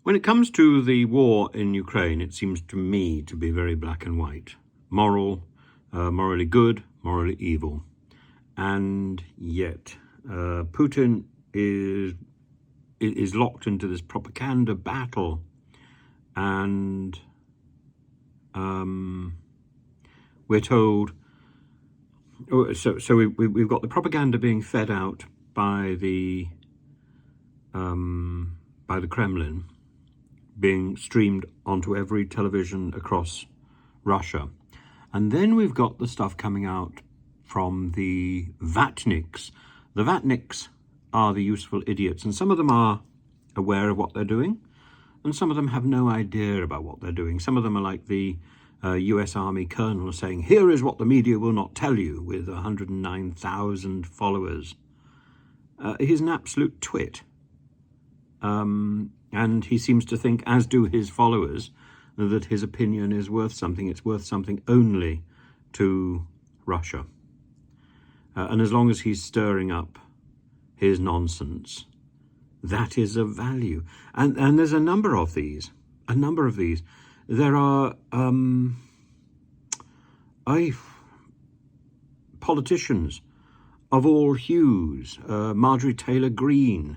When it comes to the war in Ukraine, it seems to me to be very black and white. Morally good, morally evil. And yet, Putin is locked into this propaganda battle, and we're told. So we've got the propaganda being fed out by the Kremlin, being streamed onto every television across Russia. And then we've got the stuff coming out from the vatniks. The vatniks are the useful idiots, and some of them are aware of what they're doing, and some of them have no idea about what they're doing. Some of them are like the US Army colonel saying, "Here is what the media will not tell you," with 109,000 followers. He's an absolute twit. And he seems to think, as do his followers, that his opinion is worth something. It's worth something only to Russia. And as long as he's stirring up his nonsense, that is of value. And there's a number of these. There are politicians of all hues, Marjorie Taylor Greene,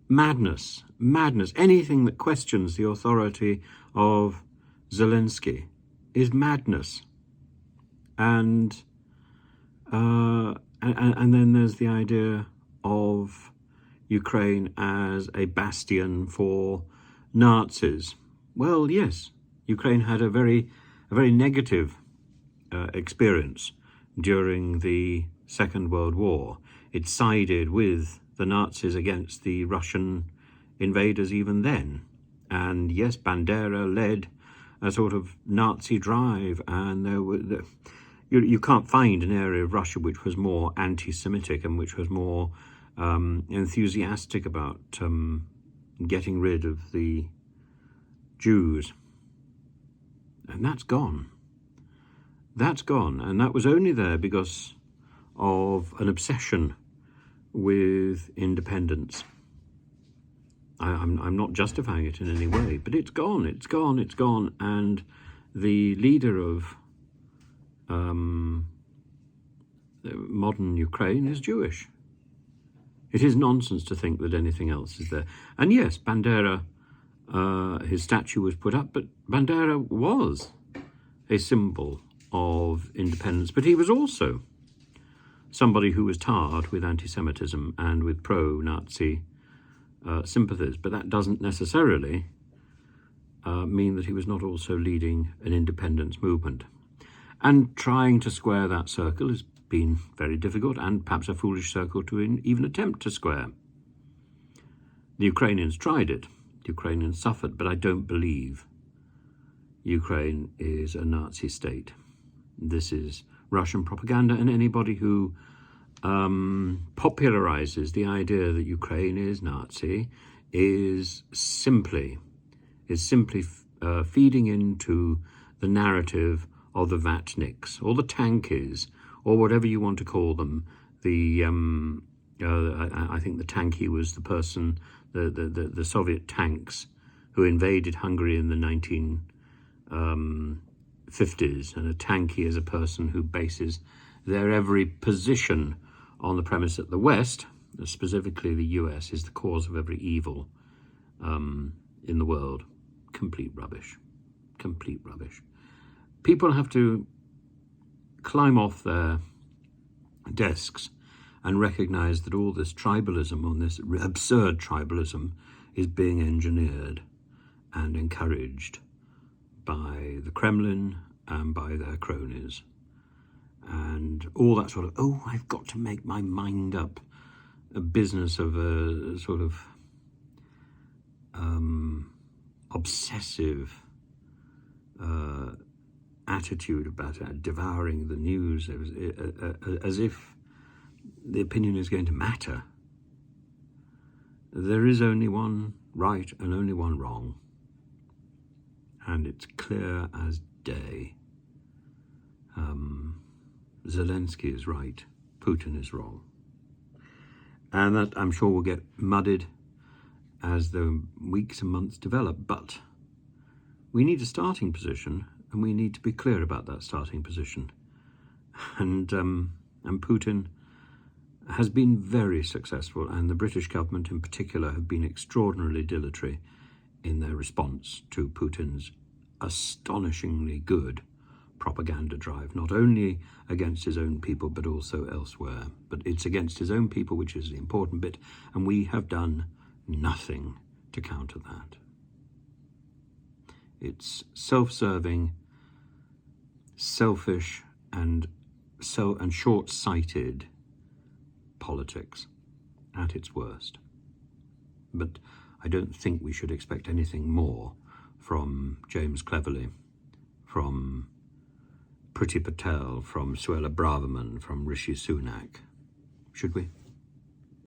madness, anything that questions the authority of Zelensky is madness. And then there's the idea of Ukraine as a bastion for Nazis. Well, yes, Ukraine had a very negative experience during the Second World War. It sided with the Nazis against the Russian invaders even then. And yes, Bandera led a sort of Nazi drive, and you can't find an area of Russia which was more anti-Semitic and which was more enthusiastic about getting rid of the Jews. And that's gone. And that was only there because of an obsession with independence. I'm not justifying it in any way, but it's gone. And the leader of modern Ukraine is Jewish. It is nonsense to think that anything else is there. And yes, Bandera, his statue was put up, but Bandera was a symbol of independence, but he was also somebody who was tarred with anti-Semitism and with pro-Nazi sympathies. But that doesn't necessarily mean that he was not also leading an independence movement. And trying to square that circle has been very difficult, and perhaps a foolish circle to even attempt to square. The Ukrainians tried it. The Ukrainians suffered, but I don't believe Ukraine is a Nazi state. This is Russian propaganda, and anybody who popularizes the idea that Ukraine is Nazi is simply feeding into the narrative of the vatniks or the tankies or whatever you want to call them. I think the tanky was the person, the Soviet tanks who invaded Hungary in the 1950s, and a tanky is a person who bases their every position on the premise that the West, specifically the US, is the cause of every evil in the world. Complete rubbish. People have to climb off their desks and recognize that all this tribalism, or this absurd tribalism, is being engineered and encouraged by the Kremlin and by their cronies. And all that sort of, I've got to make my mind up, a business of a sort of obsessive attitude about devouring the news, as if the opinion is going to matter. There is only one right and only one wrong, and it's clear as day. Zelensky is right, Putin is wrong. And that, I'm sure, will get muddied as the weeks and months develop. But we need a starting position, and we need to be clear about that starting position. And Putin has been very successful, and the British government in particular have been extraordinarily dilatory in their response to Putin's astonishingly good propaganda drive, not only against his own people but also elsewhere. But it's against his own people which is the important bit, and we have done nothing to counter that. It's self-serving, selfish, and short-sighted politics at its worst. But I don't think we should expect anything more from James Cleverly, from Priti Patel, from Suella Braverman, from Rishi Sunak, should we?